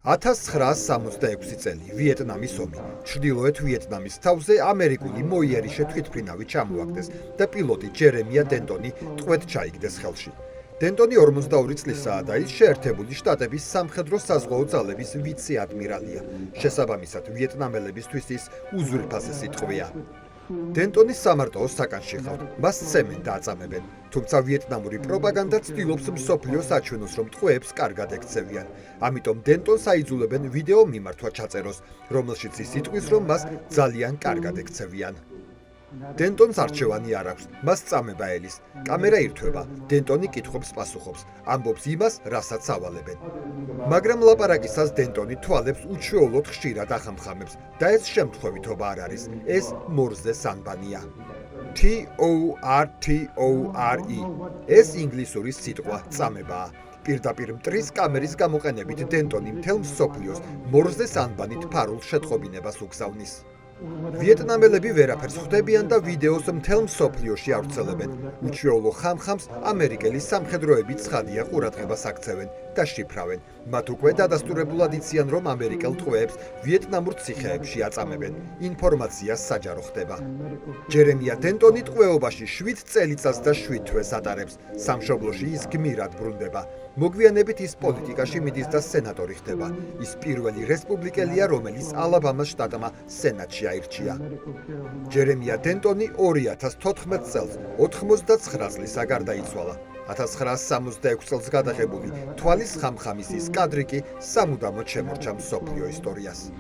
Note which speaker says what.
Speaker 1: 1966 წელი ვიეტნამის ომი. ჩრდილოეთ ვიეტნამის თავზე ამერიკული მოიერიშე თვითმფრინავი ჩამოაგდეს და პილოტი ჯერემია დენტონი ტყვედ ჩაიგდეს ხელში. დენტონი 42 წლისაა და ის შეერთებული შტატების სამხედრო საზღვაო ძალების ვიცე-ადმირალია. შესაბამისად, ვიეტნამელებისთვის ის უზურპასესი ტყვეა. დენტონის სამარტოო საკანში ხავთ, მას სცემენ და აწამებენ. თუმცა ვიეტნამური პროპაგანდა ცდილობს მსოფლიოს აჩვენოს, რომ ტყვეებს კარგად ექცევიან. ამიტომ დენტონს აიძულებენ ვიდეო მიმართვა ჩაწეროს, რომელშიც ის იტყვის, რომ მას ძალიან კარგად ექცევიან. დენტონს არჩევანი არ აქვს, მას წამება ელის. კამერა ირთვება, დენტონი კითხვებს პასუხობს, ამბობს იმას, რასაც ავალებენ. მაგრამ ლაპარაკისას დენტონი თვალებს უჩვეულოდ ხშირად ახამხამებს და ეს შემთხვევითობა არ არის, ეს მორზეს ანბანია. T-O-R-T-O-R-E. ეს ინგლისური სიტყვა წამებაა. პირდაპირ მტრის კამერის გამოყენებით დენტონი მთელ მსოფლიოს მორზეს ანბანით ფარულ შეტყობინებას უგზავნის. ვიეტნამელები ვერაფერს ხვდებიან და ვიდეოს მთელ მსოფლიოში ავრცელებენ. უჩვეულო ხამხამს ამერიკელი სამხედროები ცხადია ყურადღებას აქცევენ და შიფრავენ. მათ უკვე დადასტურებულად იციან, რომ ამერიკელ ტყვეებს ვიეტნამურ ციხეებში აწამებენ. ინფორმაცია საჯარო ხდება. ჯერემია დენტონი ტყვეობაში 7 წელიწადს და 7 თვეს ატარებს. სამშობლოში ის გმირად ბრუნდება. მოგვიანებით ის პოლიტიკაში მიდის და სენატორი ხდება. ის პირველი რესპუბლიკელია, რომელიც ალაბამას შტატმა სენატში აირჩია. ჯერემია დენტონი 2014 წელს 89 წლისა გარდაიცვალა. 1966 წელს გადაღებული თვალის ხამხამის ის კადრი კი სამუდამოდ შემორჩა მსოფლიო ისტორიას.